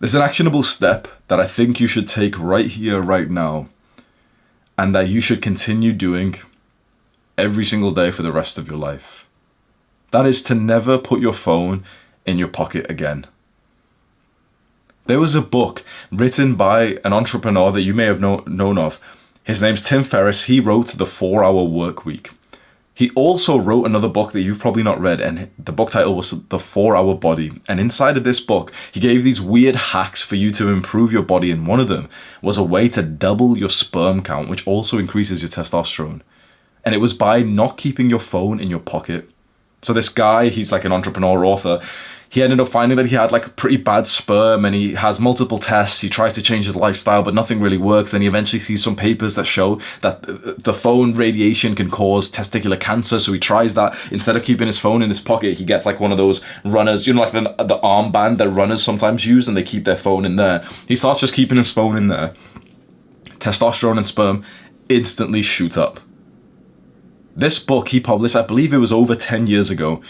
There's an actionable step that I think you should take right here, right now, and that you should continue doing every single day for the rest of your life. That is to never put your phone in your pocket again. There was a book written by an entrepreneur that you may have known of. His name's Tim Ferriss. He wrote The 4-Hour Workweek. He also wrote another book that you've probably not read, and the book title was The 4-Hour Body. And inside of this book, he gave these weird hacks for you to improve your body, and one of them was a way to double your sperm count, which also increases your testosterone. And it was by not keeping your phone in your pocket. So this guy, he's like an entrepreneur author, he ended up finding that he had like pretty bad sperm, and he has multiple tests. He tries to change his lifestyle, but nothing really works. Then he eventually sees some papers that show that the phone radiation can cause testicular cancer. So he tries that. Instead of keeping his phone in his pocket, he gets like one of those runners, you know, like the armband that runners sometimes use, and they keep their phone in there. He starts just keeping his phone in there. Testosterone and sperm instantly shoot up. This book he published, I believe it was over 10 years ago.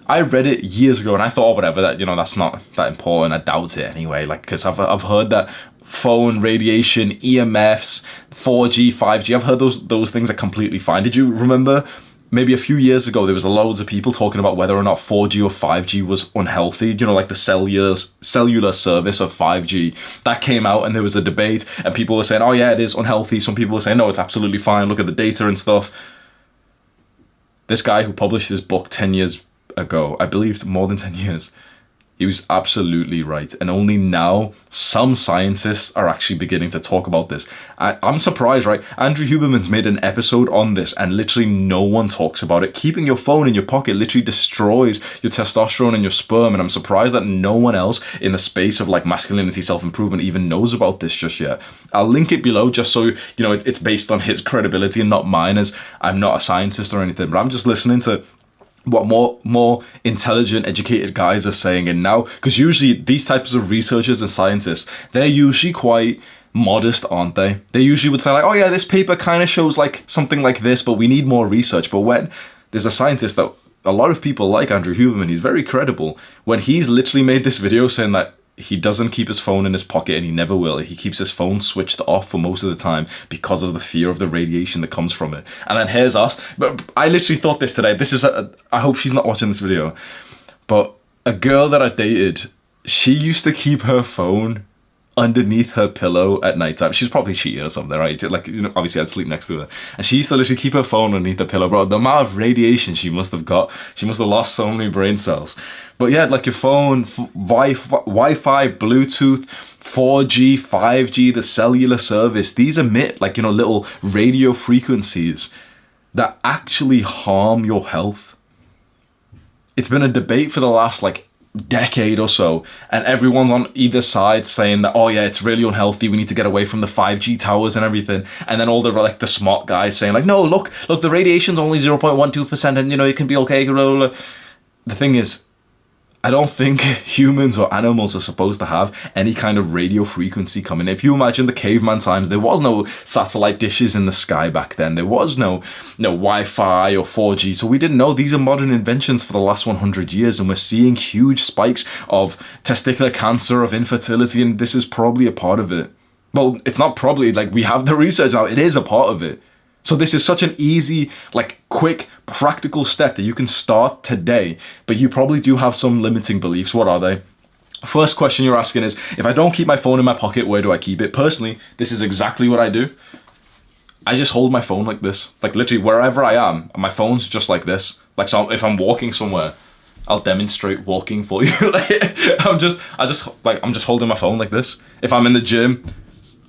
I read it years ago and I thought, oh, whatever, that, you know, that's not that important. I doubt it anyway, like, because I've heard that phone radiation, EMFs, 4G, 5G, I've heard those things are completely fine. Did you remember maybe a few years ago there was loads of people talking about whether or not 4G or 5G was unhealthy, you know, like the cellular service of 5G that came out, and there was a debate and people were saying, oh yeah, it is unhealthy. Some people were saying, no, it's absolutely fine, look at the data and stuff. This guy who published this book 10 years ago, I believe more than 10 years, he was absolutely right. And only now some scientists are actually beginning to talk about this. I'm surprised, right? Andrew Huberman's made an episode on this and literally no one talks about it. Keeping your phone in your pocket literally destroys your testosterone and your sperm, and I'm surprised that no one else in the space of like masculinity self-improvement even knows about this just yet. I'll link it below just so you know it's based on his credibility and not mine, as I'm not a scientist or anything, but I'm just listening to what more intelligent, educated guys are saying. And now, because usually these types of researchers and scientists, they're usually quite modest, aren't they? They usually would say like, oh yeah, this paper kind of shows like something like this, but we need more research. But when there's a scientist that a lot of people like, Andrew Huberman, he's very credible, when he's literally made this video saying that he doesn't keep his phone in his pocket and he never will. He keeps his phone switched off for most of the time because of the fear of the radiation that comes from it. And then here's us. But I literally thought this today. I hope she's not watching this video. But a girl that I dated, she used to keep her phone underneath her pillow at night time. She was probably cheating or something, right? Like, you know, obviously I'd sleep next to her. And she used to literally keep her phone underneath the pillow. Bro, the amount of radiation she must have got, she must have lost so many brain cells. But yeah, like your phone, Wi-Fi, Bluetooth, 4G, 5G, the cellular service, these emit like, you know, little radio frequencies that actually harm your health. It's been a debate for the last like decade or so, and everyone's on either side saying that, oh yeah, it's really unhealthy, we need to get away from the 5G towers and everything. And then all the smart guys saying like, no, look, the radiation's only 0.12% and, you know, it can be okay. The thing is, I don't think humans or animals are supposed to have any kind of radio frequency coming. If you imagine the caveman times, there was no satellite dishes in the sky back then. There was no Wi-Fi or 4G. So we didn't know. These are modern inventions for the last 100 years. And we're seeing huge spikes of testicular cancer, of infertility. And this is probably a part of it. Well, it's not probably, like, we have the research now. It is a part of it. So this is such an easy, like, quick, practical step that you can start today, but you probably do have some limiting beliefs. What are they? First question you're asking is, if I don't keep my phone in my pocket, where do I keep it? Personally, this is exactly what I do. I just hold my phone like this. Like, literally, wherever I am, my phone's just like this. Like, so if I'm walking somewhere, I'll demonstrate walking for you. I'm just holding my phone like this. If I'm in the gym,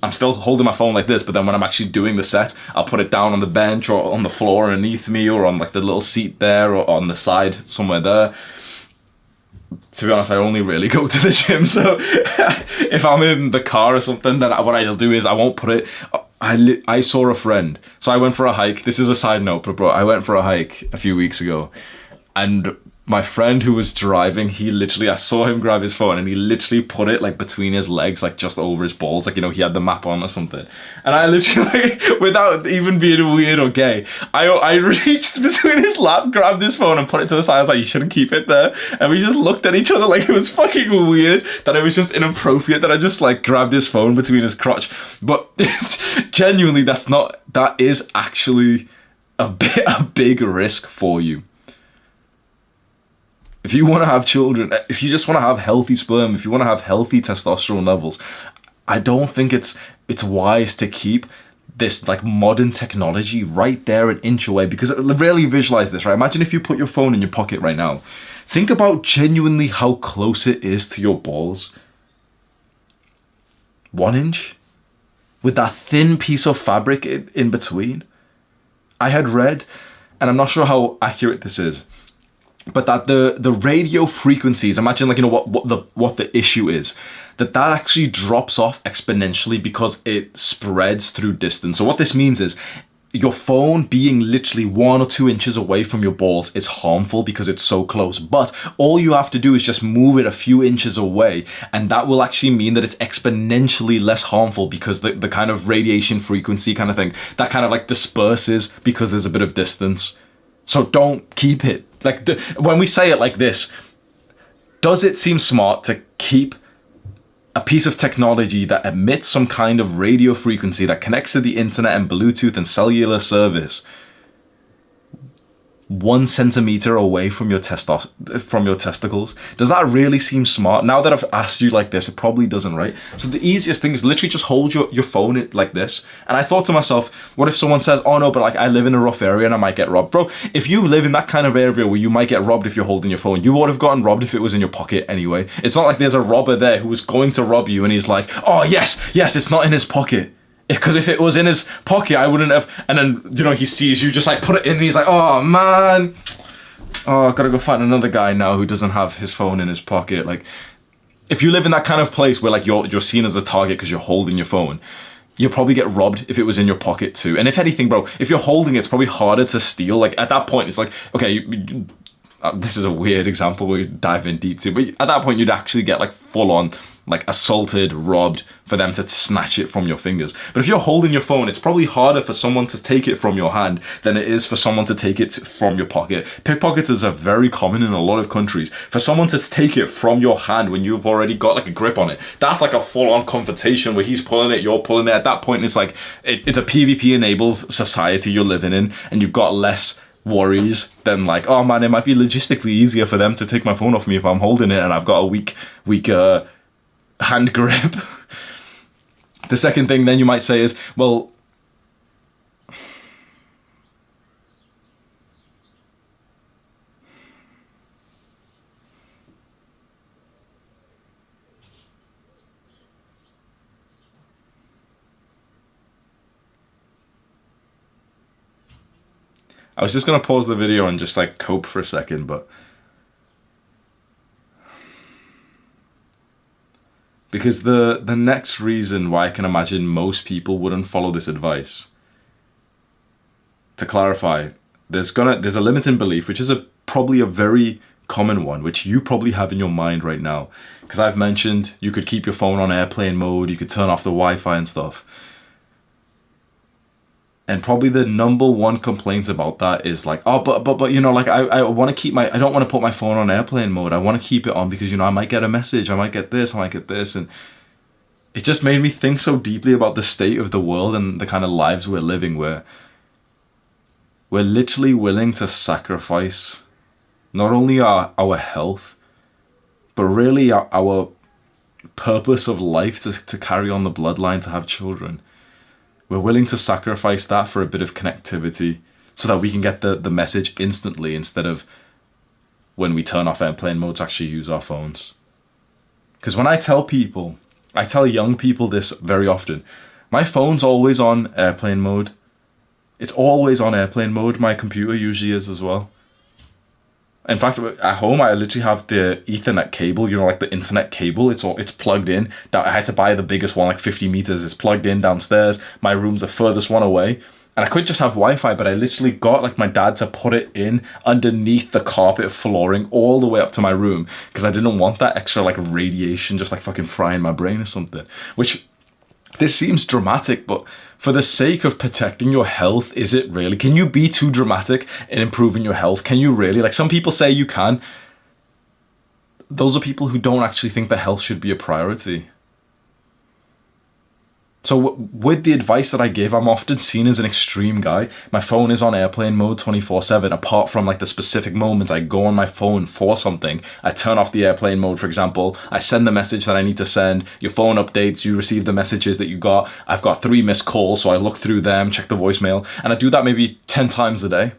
I'm still holding my phone like this, but then when I'm actually doing the set, I'll put it down on the bench or on the floor underneath me or on like the little seat there or on the side somewhere there. To be honest, I only really go to the gym, so if I'm in the car or something, then what I'll do is I won't put it. I saw a friend, so I went for a hike. This is a side note, but bro, I went for a hike a few weeks ago, and my friend who was driving, I saw him grab his phone and he literally put it like between his legs, like just over his balls, like, you know, he had the map on or something. And I literally, like, without even being weird or gay, I reached between his lap, grabbed his phone and put it to the side. I was like, you shouldn't keep it there. And we just looked at each other like it was fucking weird, that it was just inappropriate that I just like grabbed his phone between his crotch. But genuinely, that is actually a big risk for you. If you want to have children, if you just want to have healthy sperm, if you want to have healthy testosterone levels, I don't think it's wise to keep this like modern technology right there an inch away. Because really visualize this, right? Imagine if you put your phone in your pocket right now. Think about genuinely how close it is to your balls. 1 inch? With that thin piece of fabric in between. I had read, and I'm not sure how accurate this is, but that the radio frequencies, imagine like, you know, what the issue is, that actually drops off exponentially because it spreads through distance. So what this means is your phone being literally 1 or 2 inches away from your balls is harmful because it's so close. But all you have to do is just move it a few inches away, and that will actually mean that it's exponentially less harmful because the kind of radiation frequency kind of thing, that kind of like disperses because there's a bit of distance. So don't keep it. Like, when we say it like this, does it seem smart to keep a piece of technology that emits some kind of radio frequency that connects to the internet and Bluetooth and cellular service 1 centimeter away from your testicles? Does that really seem smart? Now that I've asked you like this, it probably doesn't, right? So the easiest thing is literally just hold your phone like this. And I thought to myself, what if someone says, oh no, but like I live in a rough area and I might get robbed? Bro, if you live in that kind of area where you might get robbed if you're holding your phone, you would have gotten robbed if it was in your pocket anyway. It's not like there's a robber there who was going to rob you and he's like, oh yes, it's not in his pocket. Because if it was in his pocket, I wouldn't have. And then, you know, he sees you just like put it in and he's like, oh man, oh, I've got to go find another guy now who doesn't have his phone in his pocket. Like, if you live in that kind of place where like you're seen as a target because you're holding your phone, you'll probably get robbed if it was in your pocket too. And if anything, bro, if you're holding it, it's probably harder to steal. Like at that point, it's like, okay, this is a weird example we dive in deep to, but at that point you'd actually get like full on like assaulted, robbed, for them to snatch it from your fingers. But if you're holding your phone, it's probably harder for someone to take it from your hand than it is for someone to take it from your pocket. Pickpocketers are very common in a lot of countries. For someone to take it from your hand when you've already got like a grip on it, that's like a full-on confrontation where he's pulling it, you're pulling it. At that point, it's like it's a PvP-enabled society you're living in, and you've got less worries than like, oh man, it might be logistically easier for them to take my phone off me if I'm holding it and I've got a weak hand grip. The second thing then you might say is, well, I was just going to pause the video and just like cope for a second, but because the next reason why I can imagine most people wouldn't follow this advice, to clarify, there's a limiting belief, which is probably a very common one, which you probably have in your mind right now. Because I've mentioned you could keep your phone on airplane mode, you could turn off the Wi-Fi and stuff. And probably the number one complaint about that is like, oh, but you know, like I want to keep I don't want to put my phone on airplane mode. I want to keep it on because, you know, I might get a message, I might get this, I might get this. And it just made me think so deeply about the state of the world and the kind of lives we're living, where we're literally willing to sacrifice not only our health, but really our purpose of life to carry on the bloodline, to have children. We're willing to sacrifice that for a bit of connectivity so that we can get the message instantly instead of when we turn off airplane mode to actually use our phones. Because when I tell young people this very often, my phone's always on airplane mode. It's always on airplane mode. My computer usually is as well. In fact, at home, I literally have the Ethernet cable, you know, like the internet cable. It's plugged in. I had to buy the biggest one, like 50 meters. It's plugged in downstairs. My room's the furthest one away. And I could just have Wi-Fi, but I literally got like my dad to put it in underneath the carpet flooring all the way up to my room because I didn't want that extra like radiation just like fucking frying my brain or something. Which, this seems dramatic, but for the sake of protecting your health, is it really? Can you be too dramatic in improving your health? Can you really? Like, some people say you can. Those are people who don't actually think that health should be a priority. So with the advice that I give, I'm often seen as an extreme guy. My phone is on airplane mode 24/7, apart from like the specific moments I go on my phone for something. I turn off the airplane mode, for example. I send the message that I need to send. Your phone updates, you receive the messages that you got. I've got 3 missed calls, so I look through them, check the voicemail, and I do that maybe 10 times a day.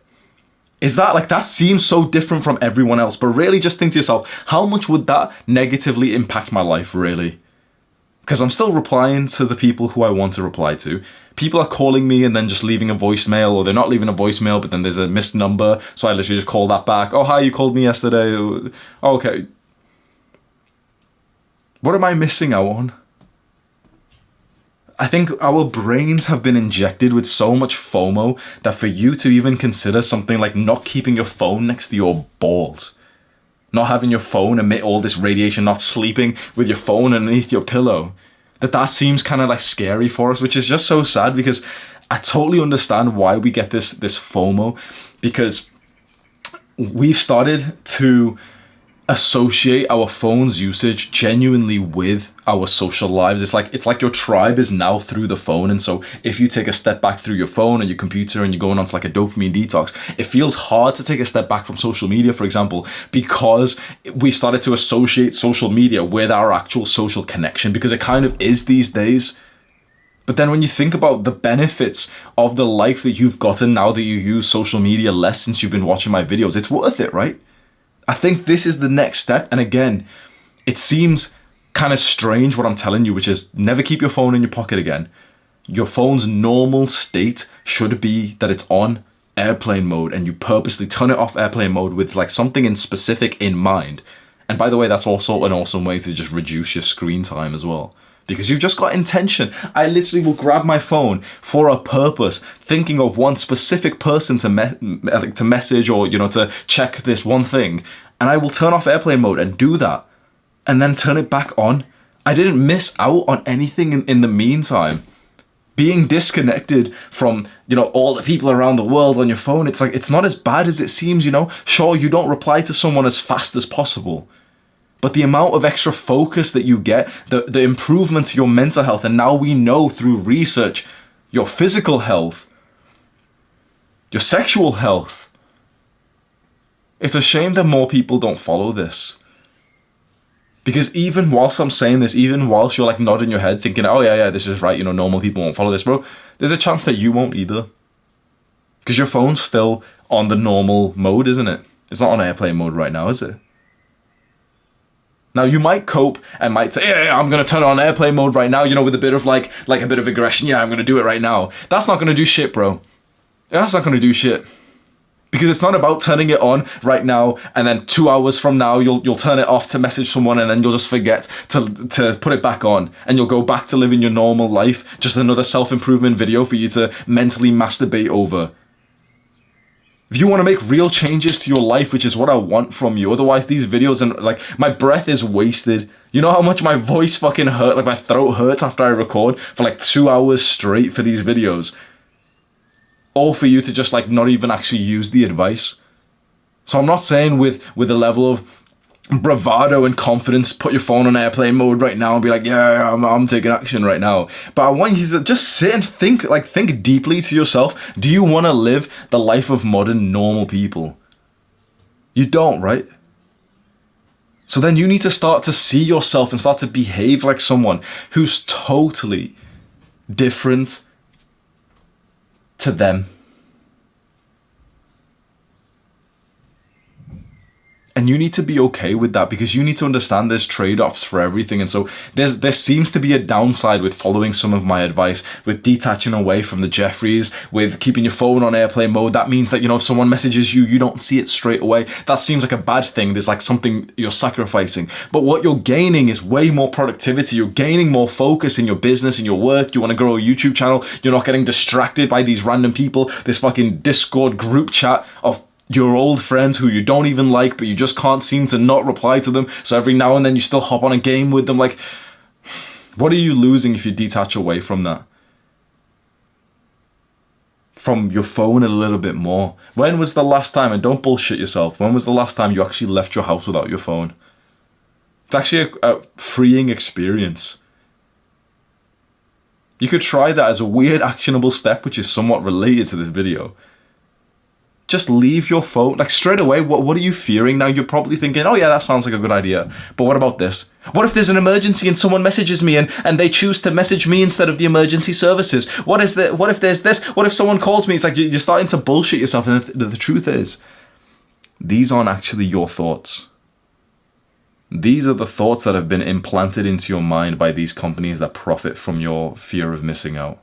Is that like, that seems so different from everyone else, but really just think to yourself, how much would that negatively impact my life, really? Because I'm still replying to the people who I want to reply to. People are calling me and then just leaving a voicemail, or they're not leaving a voicemail, but then there's a missed number, so I literally just call that back. Oh, hi, you called me yesterday. Oh, okay. What am I missing out on? I think our brains have been injected with so much FOMO that for you to even consider something like not keeping your phone next to your balls, not having your phone emit all this radiation, not sleeping with your phone underneath your pillow, that seems kind of like scary for us, which is just so sad, because I totally understand why we get this FOMO, because we've started to associate our phone's usage genuinely with our social lives. It's like your tribe is now through the phone, and so if you take a step back through your phone or your computer and you're going on to like a dopamine detox, it feels hard to take a step back from social media, for example, because we've started to associate social media with our actual social connection, because it kind of is these days. But then when you think about the benefits of the life that you've gotten now that you use social media less since you've been watching my videos, it's worth it, right? I think this is the next step. And again, it seems kind of strange what I'm telling you, which is never keep your phone in your pocket again. Your phone's normal state should be that it's on airplane mode, and you purposely turn it off airplane mode with like something in specific in mind. And by the way, that's also an awesome way to just reduce your screen time as well, because you've just got intention. I literally will grab my phone for a purpose, thinking of one specific person to message, or, you know, to check this one thing, and I will turn off airplane mode and do that, and then turn it back on. I didn't miss out on anything in the meantime. Being disconnected from, you know, all the people around the world on your phone, it's like, it's not as bad as it seems, you know. Sure, you don't reply to someone as fast as possible, but the amount of extra focus that you get, the improvement to your mental health, and now we know through research, your physical health, your sexual health. It's a shame that more people don't follow this. Because even whilst I'm saying this, even whilst you're like nodding your head thinking, oh yeah, this is right, you know, normal people won't follow this, bro, there's a chance that you won't either. Because your phone's still on the normal mode, isn't it? It's not on airplane mode right now, is it? Now, you might cope and might say, yeah, I'm going to turn on airplane mode right now, you know, with a bit of like a bit of aggression. Yeah, I'm going to do it right now. That's not going to do shit, bro. That's not going to do shit. Because it's not about turning it on right now, and then 2 hours from now, you'll turn it off to message someone, and then you'll just forget to put it back on, and you'll go back to living your normal life. Just another self-improvement video for you to mentally masturbate over. If you want to make real changes to your life, which is what I want from you, otherwise these videos, and like, my breath is wasted. You know how much my voice fucking hurt, like my throat hurts after I record for like 2 hours straight for these videos. All for you to just like not even actually use the advice. So I'm not saying with a level of bravado and confidence, put your phone on airplane mode right now and be like, yeah, I'm taking action right now. But I want you to just sit and think deeply to yourself. Do you want to live the life of modern normal people? You don't, right? So then you need to start to see yourself and start to behave like someone who's totally different to them. And you need to be okay with that, because you need to understand there's trade-offs for everything. And so there seems to be a downside with following some of my advice, with detaching away from the Jeffries, with keeping your phone on airplane mode. That means that, you know, if someone messages you, you don't see it straight away. That seems like a bad thing. There's like something you're sacrificing. But what you're gaining is way more productivity. You're gaining more focus in your business, in your work. You want to grow a YouTube channel. You're not getting distracted by these random people, this fucking Discord group chat of your old friends who you don't even like, but you just can't seem to not reply to them. So every now and then you still hop on a game with them. Like, what are you losing if you detach away from that? From your phone a little bit more. When was the last time, and don't bullshit yourself, when was the last time you actually left your house without your phone? It's actually a freeing experience. You could try that as a weird actionable step, which is somewhat related to this video. Just leave your phone, like straight away. What are you fearing now? You're probably thinking, oh yeah, that sounds like a good idea. But what about this? What if there's an emergency and someone messages me and they choose to message me instead of the emergency services? What if there's this? What if someone calls me? It's like you're starting to bullshit yourself. And the truth is, these aren't actually your thoughts. These are the thoughts that have been implanted into your mind by these companies that profit from your fear of missing out.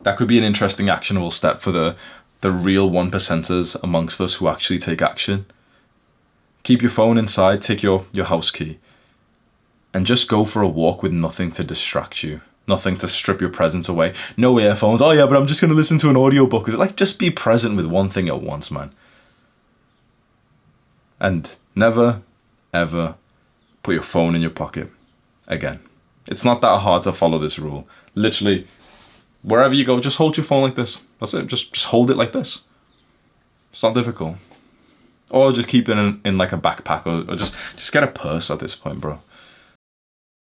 That could be an interesting actionable step for the real 1%ers amongst us who actually take action. Keep your phone inside, take your house key, and just go for a walk with nothing to distract you, nothing to strip your presence away. No earphones. Oh yeah, but I'm just going to listen to an audiobook. Like, just be present with one thing at once, man. And never, ever put your phone in your pocket again. It's not that hard to follow this rule. Literally, wherever you go, just hold your phone like this. That's it. Just hold it like this. It's not difficult. Or just keep it in like a backpack, or just get a purse at this point, bro.